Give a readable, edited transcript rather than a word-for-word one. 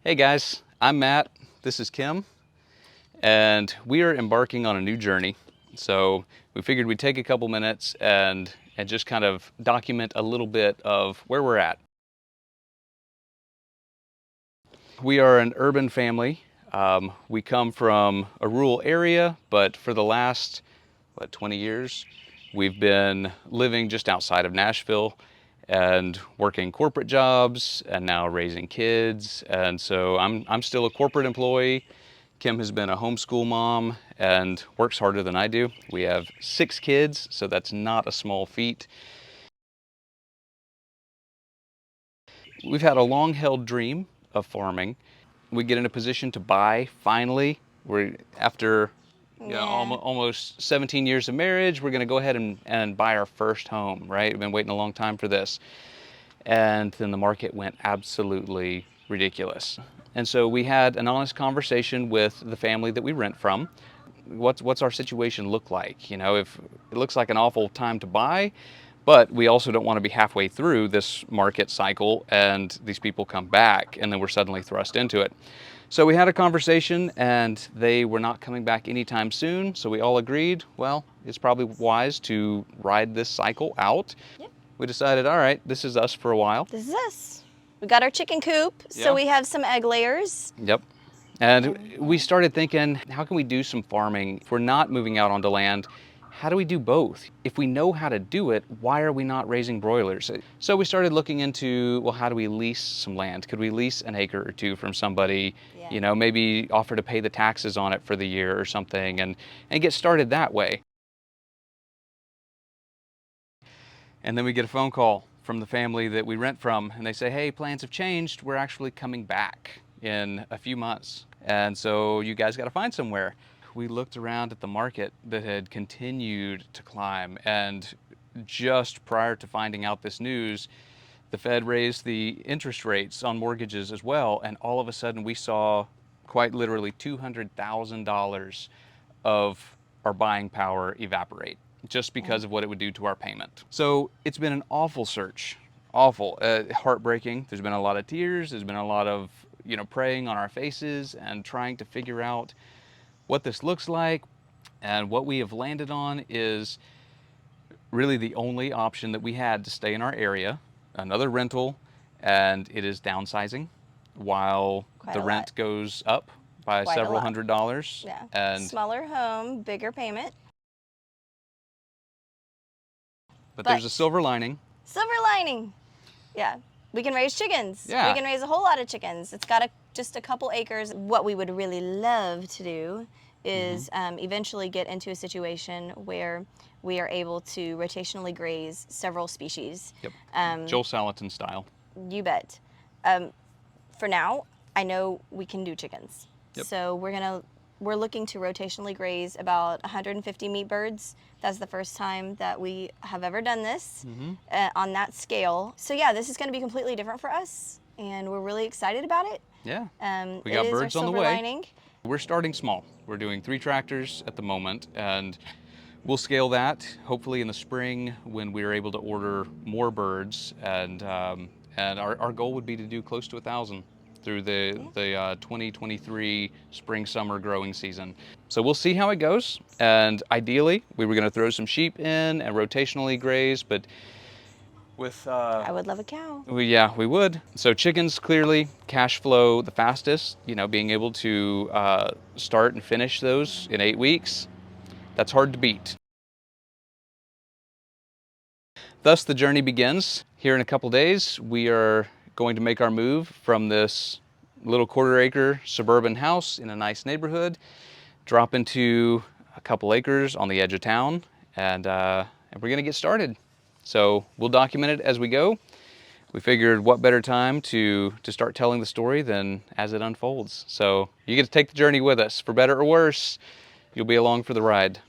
Hey guys, I'm Matt, this is Kim, and we are embarking on a new journey. So we figured we'd take a couple minutes and just kind of document a little bit of where we're at. We are an urban family. We come from a rural area, but for the last, 20 years, we've been living just outside of Nashville and working corporate jobs and now raising kids. And so I'm still a corporate employee. Kim has been a homeschool mom and works harder than I do. We have 6 kids, so that's not a small feat. We've had a long-held dream of farming. We get in a position to buy finally. We're after almost 17 years of marriage, we're going to go ahead and buy our first home, right? We've been waiting a long time for this. And then the market went absolutely ridiculous. And so we had an honest conversation with the family that we rent from. What's our situation look like? You know, if it looks like an awful time to buy, but we also don't want to be halfway through this market cycle and these people come back and then we're suddenly thrust into it. So we had a conversation and they were not coming back anytime soon. So we all agreed, well, it's probably wise to ride this cycle out. Yep. We decided, all right, this is us for a while. This is us. We got our chicken coop, so we have some egg layers. Yep. And we started thinking, how can we do some farming? If we're not moving out onto land, how do we do both? If we know how to do it, why are we not raising broilers? So we started looking into, well, how do we lease some land? Could we lease an acre or two from somebody? Yeah. You know, maybe offer to pay the taxes on it for the year or something and get started that way. And then we get a phone call from the family that we rent from and they say, hey, plans have changed. We're actually coming back in a few months. And so you guys got to find somewhere. We looked around at the market that had continued to climb, and just prior to finding out this news, the Fed raised the interest rates on mortgages as well, and all of a sudden we saw quite literally $200,000 of our buying power evaporate just because of what it would do to our payment. So it's been an awful search, awful, heartbreaking. There's been a lot of tears, there's been a lot of praying on our faces and trying to figure out what this looks like. And what we have landed on is really the only option that we had to stay in our area, another rental, and it is downsizing while the rent goes up by several $100s. Yeah. And smaller home, bigger payment. But there's a silver lining. Silver lining. Yeah. We can raise chickens. Yeah. We can raise a whole lot of chickens. It's got just a couple acres. What we would really love to do is eventually get into a situation where we are able to rotationally graze several species. Yep. Joel Salatin style. You bet. For now, I know we can do chickens. Yep. So we're looking to rotationally graze about 150 meat birds. That's the first time that we have ever done this on that scale. So yeah, this is going to be completely different for us, and we're really excited about it. Yeah. We got birds on the way. Lining. We're starting small. We're doing 3 tractors at the moment, and we'll scale that hopefully in the spring when we're able to order more birds. And our goal would be to do close to 1,000 through the 2023 spring-summer growing season. So we'll see how it goes. And ideally, we were going to throw some sheep in and rotationally graze, but with I would love a cow. Yeah, we would. So chickens, clearly, cash flow the fastest. Being able to start and finish those in 8 weeks, that's hard to beat. Thus, the journey begins. Here in a couple days, we are going to make our move from this little quarter-acre suburban house in a nice neighborhood, drop into a couple acres on the edge of town, and we're going to get started. So we'll document it as we go. We figured what better time to start telling the story than as it unfolds. So you get to take the journey with us. For better or worse, you'll be along for the ride.